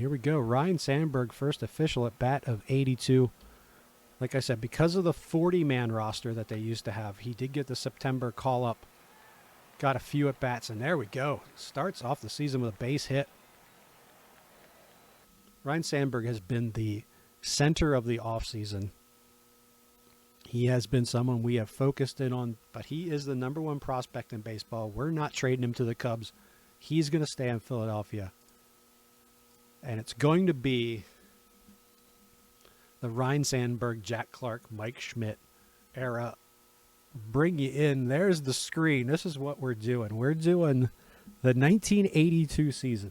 here we go. Ryne Sandberg, first official at bat of 82. Like I said, because of the 40-man roster that they used to have, he did get the September call-up. Got a few at-bats, and there we go. Starts off the season with a base hit. Ryne Sandberg has been the center of the offseason. He has been someone we have focused in on, but he is the number one prospect in baseball. We're not trading him to the Cubs. He's going to stay in Philadelphia. And it's going to be the Ryne Sandberg, Jack Clark, Mike Schmidt era. Bring you in. There's the screen. This is what we're doing. We're doing the 1982 season.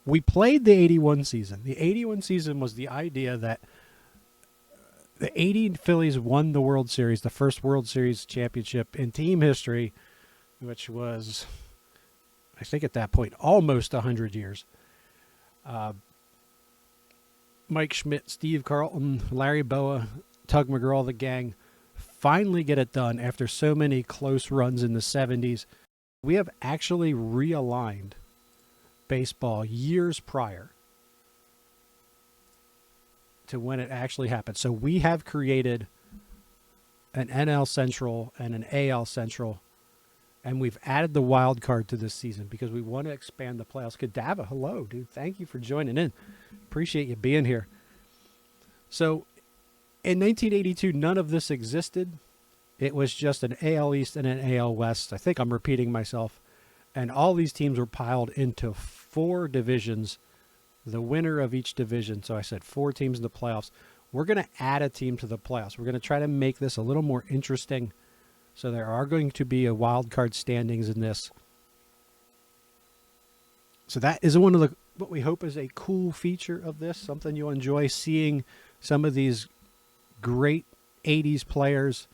We played the 81 season. The 81 season was the idea that the 80 Phillies won the World Series, the first World Series championship in team history, which was, I think at that point, almost 100 years. Mike Schmidt, Steve Carlton, Larry Boa, Tug McGraw, the gang finally get it done after so many close runs in the 70s. We have actually realigned baseball years prior to when it actually happened. So we have created an NL Central and an AL Central, and we've added the wild card to this season because we want to expand the playoffs. Kadava, hello, dude. Thank you for joining in. Appreciate you being here. So in 1982, none of this existed. It was just an AL East and an AL West. I think I'm repeating myself. And all these teams were piled into 4 divisions, the winner of each division. So I said 4 teams in the playoffs. We're going to add a team to the playoffs. We're going to try to make this a little more interesting. So there are going to be a wild card standings in this. So that is one of the, what we hope is a cool feature of this, something you'll enjoy, seeing some of these great 80s players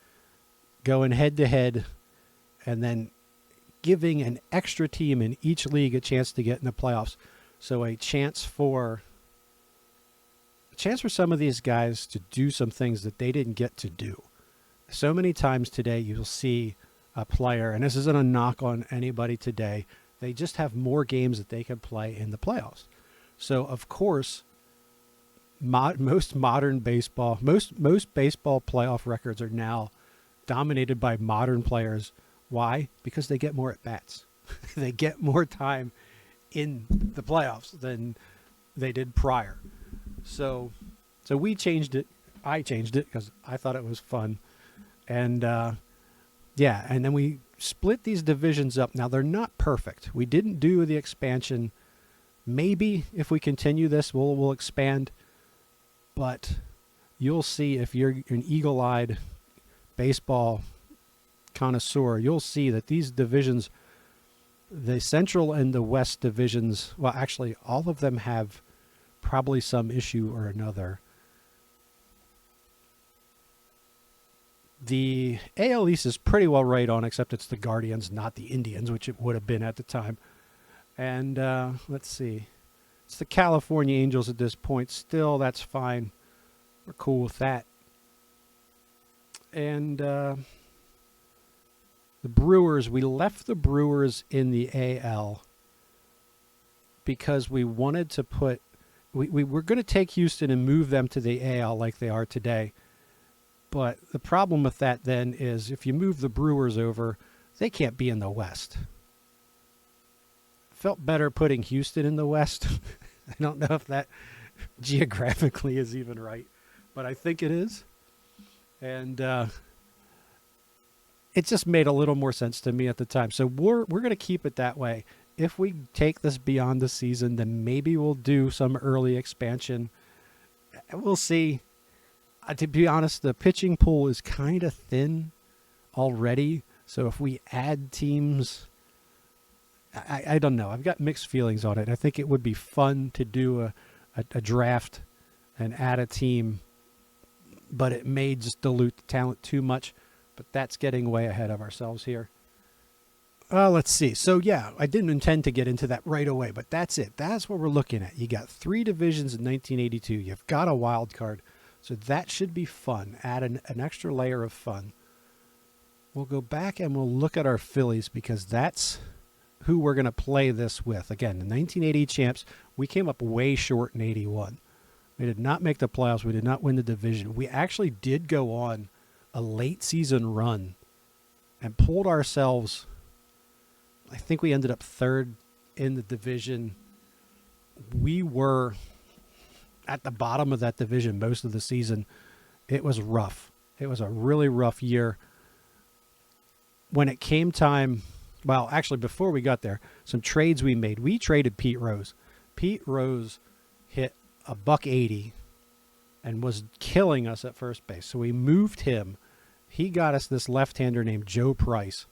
going head to head and then giving an extra team in each league a chance to get in the playoffs. So a chance for some of these guys to do some things that they didn't get to do. So many times today you'll see a player, and this isn't a knock on anybody today, they just have more games that they can play in the playoffs. So of course, most modern baseball, most baseball playoff records are now dominated by modern players. Why? Because they get more at bats. They get more time in the playoffs than they did prior. So we changed it. I changed it because I thought it was fun. And yeah, and then we split these divisions up. Now they're not perfect. We didn't do the expansion. Maybe if we continue this, we'll expand. But you'll see, if you're an eagle-eyed baseball connoisseur, you'll see that these divisions, the Central and the West divisions, well, actually, all of them have probably some issue or another. The AL East is pretty well right on, except it's the Guardians, not the Indians, which it would have been at the time. And let's see. It's the California Angels at this point. Still, that's fine. We're cool with that. And the Brewers, we left the Brewers in the AL because we wanted to put, we were going to take Houston and move them to the AL like they are today. But the problem with that then is if you move the Brewers over, they can't be in the West. Felt better putting Houston in the West. I don't know if that geographically is even right, but I think it is. And it just made a little more sense to me at the time. So we're going to keep it that way. If we take this beyond the season, then maybe we'll do some early expansion. We'll see. To be honest, the pitching pool is kind of thin already. So if we add teams, I don't know. I've got mixed feelings on it. I think it would be fun to do a draft and add a team, but it may just dilute the talent too much. But that's getting way ahead of ourselves here. Let's see. So, yeah, I didn't intend to get into that right away, but that's it. That's what we're looking at. You got 3 divisions in 1982. You've got a wild card. So that should be fun. Add an extra layer of fun. We'll go back and we'll look at our Phillies because that's who we're going to play this with. Again, the 1980 champs, we came up way short in 81. We did not make the playoffs. We did not win the division. We actually did go on a late season run and pulled ourselves. I think we ended up third in the division. We were at the bottom of that division most of the season. It was rough. It was a really rough year. When it came time, well, actually before we got there, some trades we made. We traded Pete Rose. Pete Rose hit a $180 and was killing us at first base. So we moved him. He got us this left-hander named Joe Price,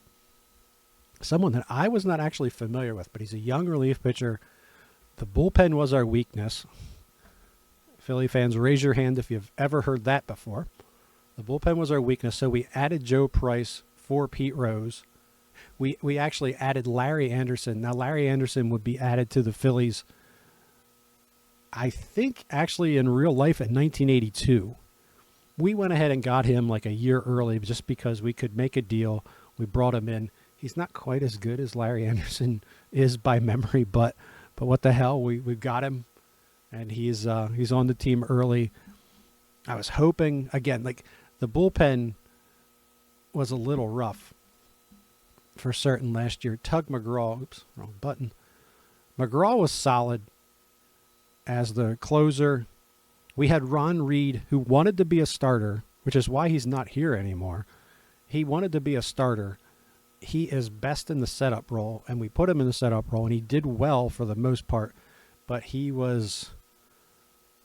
someone that I was not actually familiar with, but he's a young relief pitcher. The bullpen was our weakness. Philly fans, raise your hand if you've ever heard that before. The bullpen was our weakness, so we added Joe Price for Pete Rose. We actually added Larry Anderson. Now, Larry Anderson would be added to the Phillies, I think, actually in real life in 1982. We went ahead and got him like a year early just because we could make a deal. We brought him in. He's not quite as good as Larry Anderson is by memory, but what the hell? We got him, and he's on the team early. I was hoping, again, like the bullpen was a little rough for certain last year. Tug McGraw, oops, wrong button. McGraw was solid as the closer. We had Ron Reed, who wanted to be a starter, which is why he's not here anymore. He wanted to be a starter. He is best in the setup role, and we put him in the setup role, and he did well for the most part, but he was,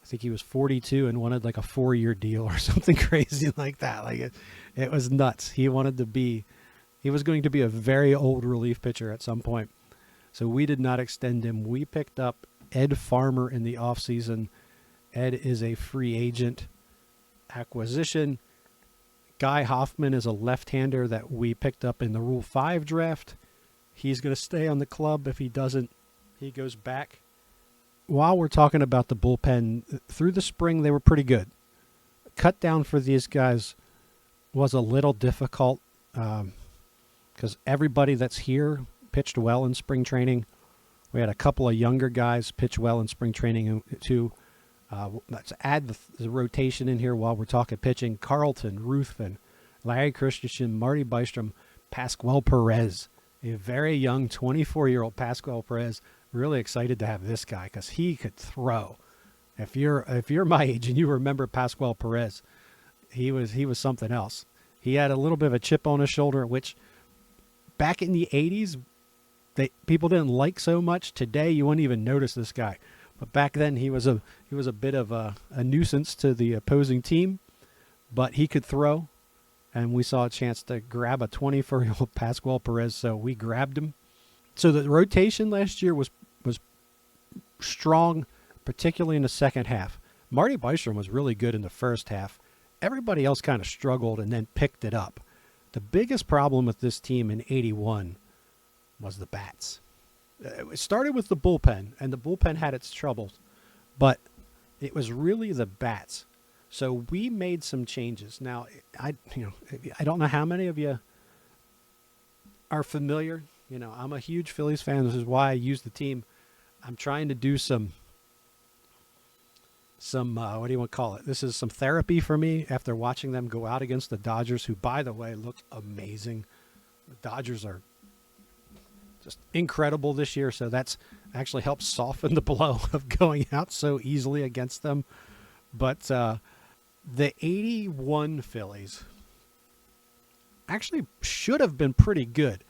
I think he was 42 and wanted like a 4-year deal or something crazy like that. Like it was nuts. He was going to be a very old relief pitcher at some point. So we did not extend him. We picked up Ed Farmer in the offseason. Ed is a free agent acquisition. Guy Hoffman is a left-hander that we picked up in the Rule 5 draft. He's going to stay on the club. If he doesn't, he goes back. While we're talking about the bullpen, through the spring, they were pretty good. Cut down for these guys was a little difficult because everybody that's here pitched well in spring training. We had a couple of younger guys pitch well in spring training too. Let's add the rotation in here while we're talking pitching. Carlton, Ruthven, Larry Christensen, Marty Bystrom, Pascual Perez, a very young 24-year-old Pascual Perez. Really excited to have this guy because he could throw. If you're my age and you remember Pascual Perez, he was something else. He had a little bit of a chip on his shoulder, which back in the 80s, people didn't like so much. Today, you wouldn't even notice this guy. But back then, he was a bit of a nuisance to the opposing team, but he could throw, and we saw a chance to grab a 24-year-old Pascual Perez, so we grabbed him. So the rotation last year was strong, particularly in the second half. Marty Bystrom was really good in the first half. Everybody else kind of struggled and then picked it up. The biggest problem with this team in 81 was the bats. It started with the bullpen, and the bullpen had its troubles, but it was really the bats. So we made some changes. Now, I don't know how many of you are familiar. I'm a huge Phillies fan. This is why I use the team. I'm trying to do some what do you want to call it? This is some therapy for me after watching them go out against the Dodgers, who, by the way, look amazing. The Dodgers are just incredible this year, so that's actually helped soften the blow of going out so easily against them. But the 81 Phillies actually should have been pretty good.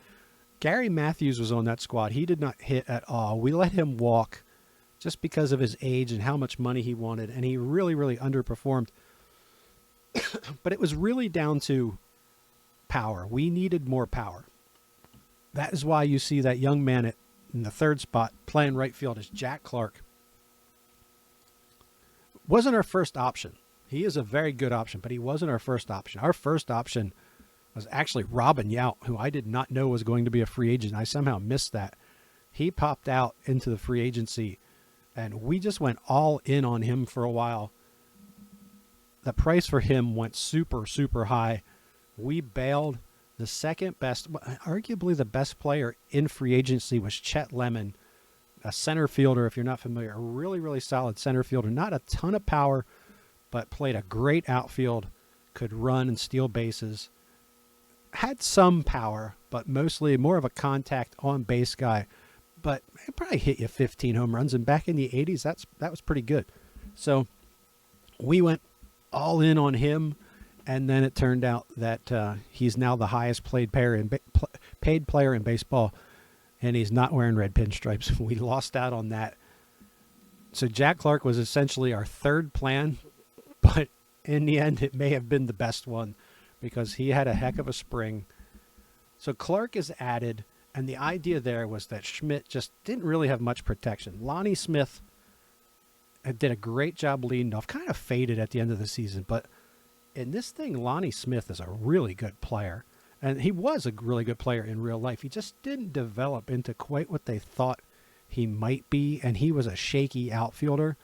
Gary Matthews was on that squad. He did not hit at all. We let him walk just because of his age and how much money he wanted, and he really, really underperformed. But it was really down to power. We needed more power. That is why you see that young man in the third spot playing right field as Jack Clark. Wasn't our first option. He is a very good option, but he wasn't our first option. Our first option was actually Robin Yount, who I did not know was going to be a free agent. I somehow missed that. He popped out into the free agency, and we just went all in on him for a while. The price for him went super, super high. We bailed. The second best, arguably the best player in free agency was Chet Lemon, a center fielder, if you're not familiar. A really, really solid center fielder. Not a ton of power, but played a great outfield, could run and steal bases. Had some power, but mostly more of a contact on-base guy. But it probably hit you 15 home runs. And back in the 80s, that was pretty good. So we went all in on him. And then it turned out that he's now the highest paid player in baseball, and he's not wearing red pinstripes. We lost out on that. So Jack Clark was essentially our third plan, but in the end, it may have been the best one because he had a heck of a spring. So Clark is added, and the idea there was that Schmidt just didn't really have much protection. Lonnie Smith did a great job leading off, kind of faded at the end of the season, but in this thing, Lonnie Smith is a really good player. And he was a really good player in real life. He just didn't develop into quite what they thought he might be. And he was a shaky outfielder.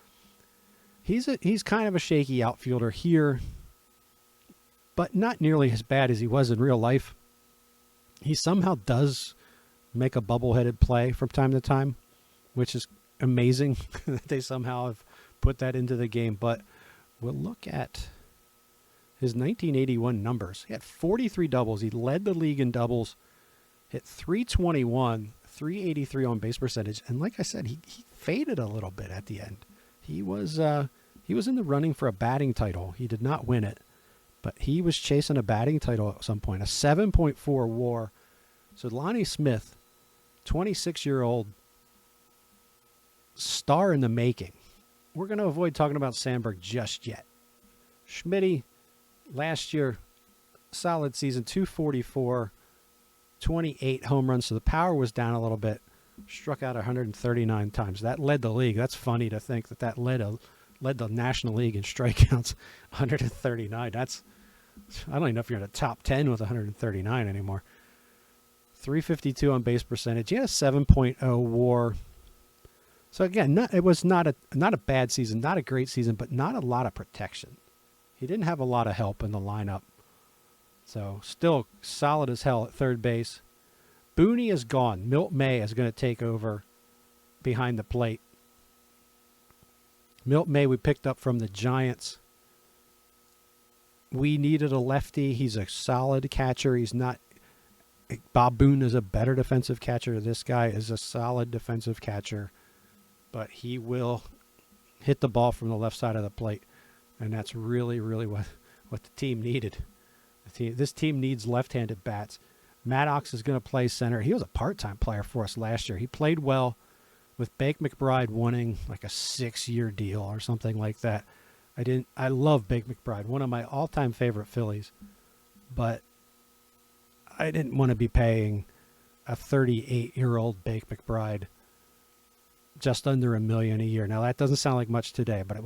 He's kind of a shaky outfielder here, but not nearly as bad as he was in real life. He somehow does make a bubble-headed play from time to time, which is amazing that they somehow have put that into the game. But we'll look at his 1981 numbers. He had 43 doubles. He led the league in doubles, hit 321, 383 on base percentage. And like I said, he faded a little bit at the end. He was in the running for a batting title. He did not win it, but he was chasing a batting title at some point, a 7.4 WAR. So Lonnie Smith, 26-year-old star in the making. We're going to avoid talking about Sandberg just yet. Schmitty, last year, solid season, 244, 28 home runs. So the power was down a little bit. Struck out 139 times. That led the league. That's funny to think that led the National League in strikeouts, 139. I don't even know if you're in the top 10 with 139 anymore. 352 on base percentage. He had a 7.0 WAR. So again, it was not a bad season, not a great season, but not a lot of protection. He didn't have a lot of help in the lineup. So still solid as hell at third base. Booney is gone. Milt May is going to take over behind the plate. Milt May we picked up from the Giants. We needed a lefty. He's a solid catcher. He's not... Bob Boone is a better defensive catcher. This guy is a solid defensive catcher. But he will hit the ball from the left side of the plate. And that's really, really what the team needed. This team needs left-handed bats. Maddox is going to play center. He was a part-time player for us last year. He played well with Bake McBride wanting like a 6-year deal or something like that. I love Bake McBride, one of my all-time favorite Phillies. But I didn't want to be paying a 38-year-old Bake McBride just under $1 million a year. Now, that doesn't sound like much today, but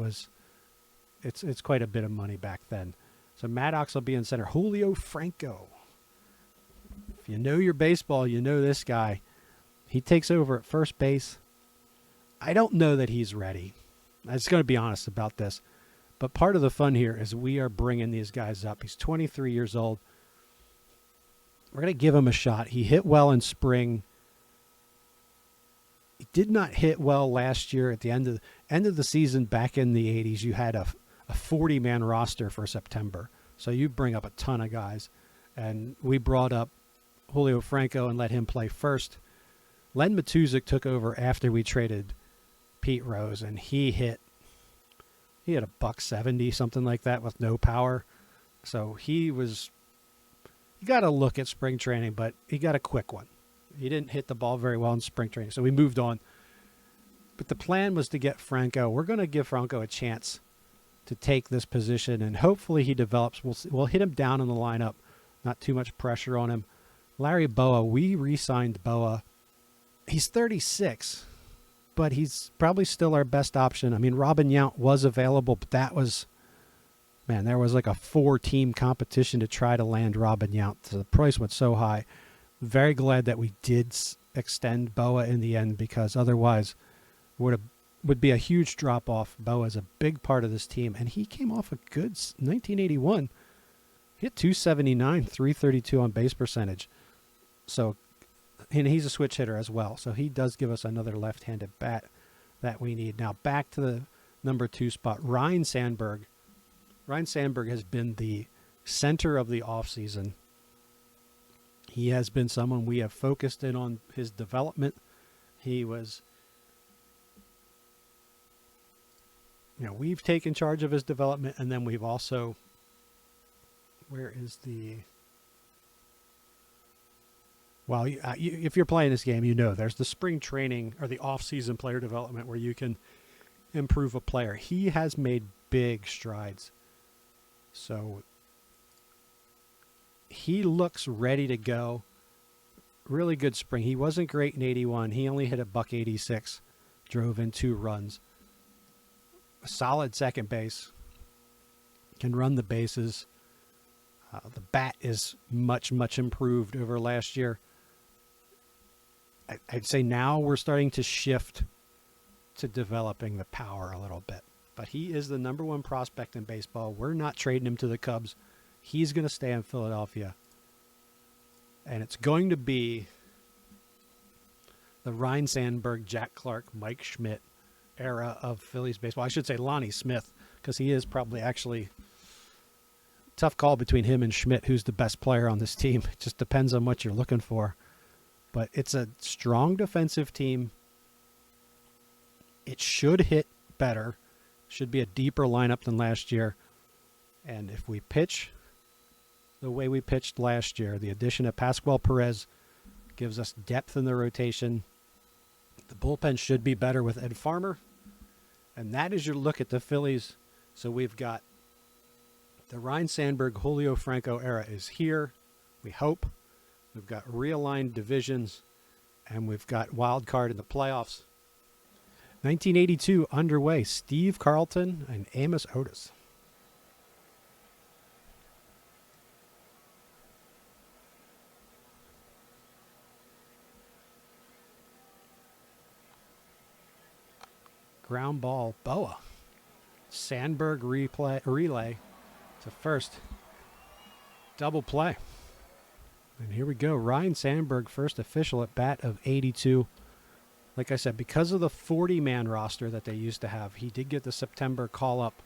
it's quite a bit of money back then. So Maddox will be in center. Julio Franco. If you know your baseball, you know this guy. He takes over at first base. I don't know that he's ready. I'm just going to be honest about this. But part of the fun here is we are bringing these guys up. He's 23 years old. We're going to give him a shot. He hit well in spring. He did not hit well last year. At the end of the season back in the 80s, you had a 40-man roster for September. So you bring up a ton of guys. And we brought up Julio Franco and let him play first. Len Matuzik took over after we traded Pete Rose, and he had a $170, something like that, with no power. So you got to look at spring training, but he got a quick one. He didn't hit the ball very well in spring training, so we moved on. But the plan was to get Franco. We're going to give Franco a chance to take this position, and hopefully he develops. We'll hit him down in the lineup, not too much pressure on him. Larry Boa, we re-signed Boa. He's 36, but he's probably still our best option. I mean, Robin Yount was available, but there was like a 4-team competition to try to land Robin Yount. So the price went so high. Very glad that we did extend Boa in the end, because otherwise would be a huge drop-off. Boa is a big part of this team, and he came off a good 1981. Hit 279, 332 on base percentage. So, and he's a switch hitter as well. So he does give us another left-handed bat that we need. Now back to the number 2 spot, Ryne Sandberg. Ryne Sandberg has been the center of the offseason. He has been someone we have focused in on his development. He was, we've taken charge of his development, and then we've also, if you're playing this game, there's the spring training or the off-season player development where you can improve a player. He has made big strides. So he looks ready to go. Really good spring. He wasn't great in 81. He only hit a $186, drove in 2 runs. A solid second base. Can run the bases. The bat is much, much improved over last year. I'd say now we're starting to shift to developing the power a little bit. But he is the number 1 prospect in baseball. We're not trading him to the Cubs. He's going to stay in Philadelphia. And it's going to be the Ryne Sandberg, Jack Clark, Mike Schmidt era of Phillies baseball. I should say Lonnie Smith, because he is probably actually tough call between him and Schmidt, who's the best player on this team. It just depends on what you're looking for. But it's a strong defensive team. It should hit better. Should be a deeper lineup than last year. And if we pitch the way we pitched last year, the addition of Pascual Perez gives us depth in the rotation. The bullpen should be better with Ed Farmer. And that is your look at the Phillies. So we've got the Ryne Sandberg, Julio Franco era is here, we hope. We've got realigned divisions, and we've got wild card in the playoffs. 1982 underway. Steve Carlton and Amos Otis. Ground ball, Boa. Sandberg relay to first. Double play. And here we go. Ryne Sandberg, first official at bat of 82. Like I said, because of the 40-man roster that they used to have, he did get the September call-up.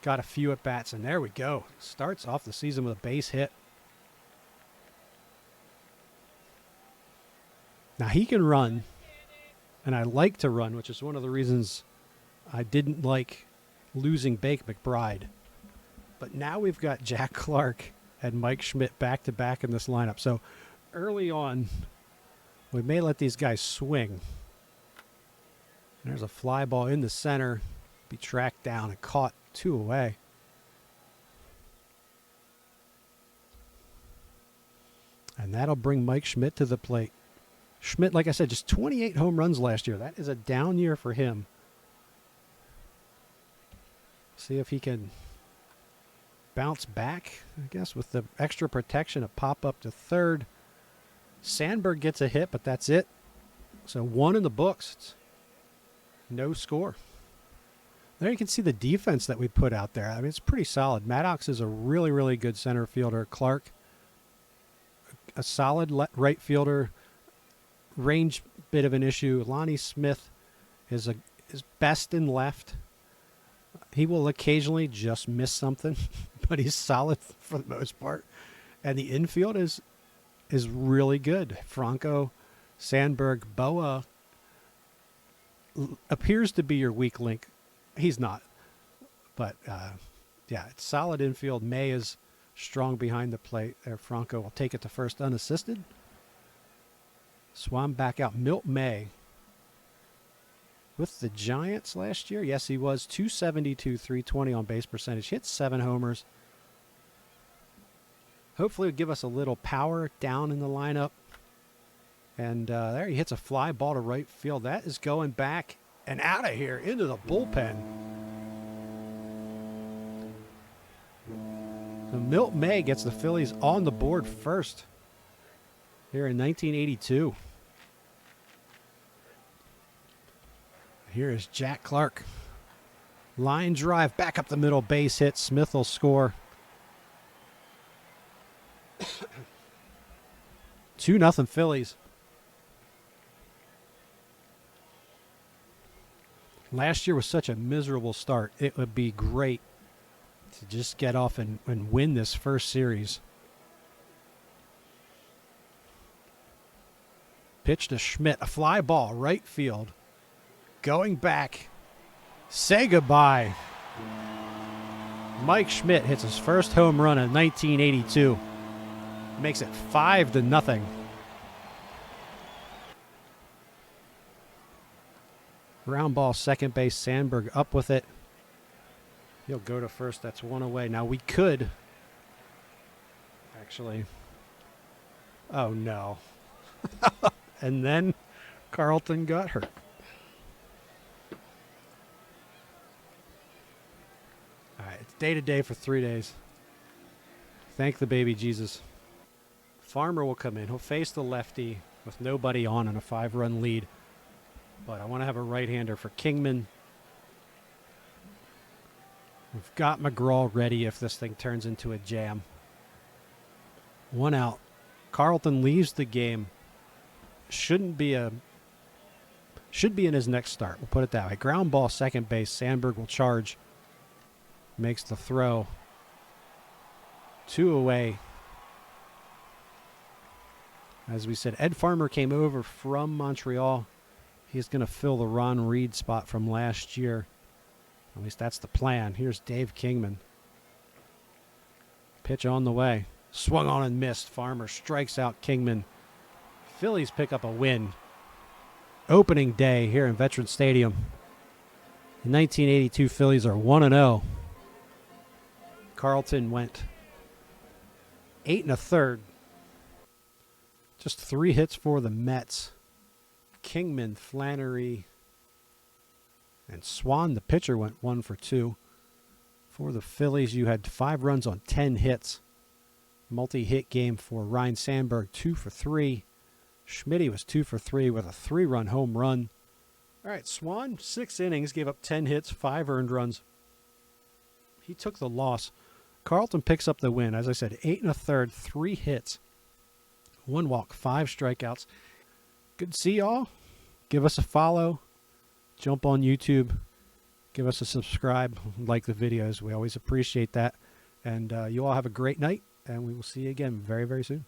Got a few at-bats, and there we go. Starts off the season with a base hit. Now, he can run, and I like to run, which is one of the reasons I didn't like losing Bake McBride. But now we've got Jack Clark and Mike Schmidt back-to-back in this lineup. So early on, we may let these guys swing. There's a fly ball in the center. Be tracked down and caught 2 away. And that'll bring Mike Schmidt to the plate. Schmidt, like I said, just 28 home runs last year. That is a down year for him. See if he can bounce back, I guess, with the extra protection, a pop up to third. Sandberg gets a hit, but that's it. So 1 in the books. It's no score. There you can see the defense that we put out there. I mean, it's pretty solid. Maddox is a really, really good center fielder. Clark, a solid right fielder. Range bit of an issue. Lonnie Smith is best in left. He will occasionally just miss something, but he's solid for the most part. And the infield is really good. Franco, Sandberg, Boa appears to be your weak link. He's not. But, yeah, it's solid infield. May is strong behind the plate. There, Franco will take it to first unassisted. Swam back out. Milt May with the Giants last year. Yes, he was. 272, 320 on base percentage. Hit 7 homers. Hopefully it'll give us a little power down in the lineup. And there he hits a fly ball to right field. That is going back and out of here into the bullpen. So Milt May gets the Phillies on the board first here in 1982. Here is Jack Clark. Line drive back up the middle, base hit. Smith will score. 2-0 Phillies. Last year was such a miserable start. It would be great to just get off and win this first series. Pitch to Schmidt. A fly ball, right field. Going back. Say goodbye. Mike Schmidt hits his first home run in 1982. Makes it 5-0. Ground ball, second base. Sandberg up with it. He'll go to first. That's one away. Now we could actually. Oh no. And then Carlton got hurt. All right, it's day to day for 3 days. Thank the baby Jesus. Farmer will come in. He'll face the lefty with nobody on and a 5-run lead. But I want to have a right-hander for Kingman. We've got McGraw ready if this thing turns into a jam. 1 out. Carlton leaves the game. Should be in his next start. We'll put it that way. Ground ball, second base. Sandberg will charge. Makes the throw. 2 away. As we said, Ed Farmer came over from Montreal. He's going to fill the Ron Reed spot from last year. At least that's the plan. Here's Dave Kingman. Pitch on the way. Swung on and missed. Farmer strikes out Kingman. Phillies pick up a win. Opening day here in Veterans Stadium. The 1982 Phillies are 1-0. Carlton went 8 1/3. Just 3 hits for the Mets. Kingman, Flannery, and Swan, the pitcher, went 1 for 2. For the Phillies, you had 5 runs on 10 hits. Multi-hit game for Ryne Sandberg, 2 for 3. Schmidt was 2 for 3 with a 3-run home run. All right, Swan, 6 innings, gave up 10 hits, 5 earned runs. He took the loss. Carlton picks up the win. As I said, 8 1/3, 3 hits, 1 walk, 5 strikeouts. Good to see y'all. Give us a follow. Jump on YouTube. Give us a subscribe. Like the videos. We always appreciate that. And you all have a great night. And we will see you again very, very soon.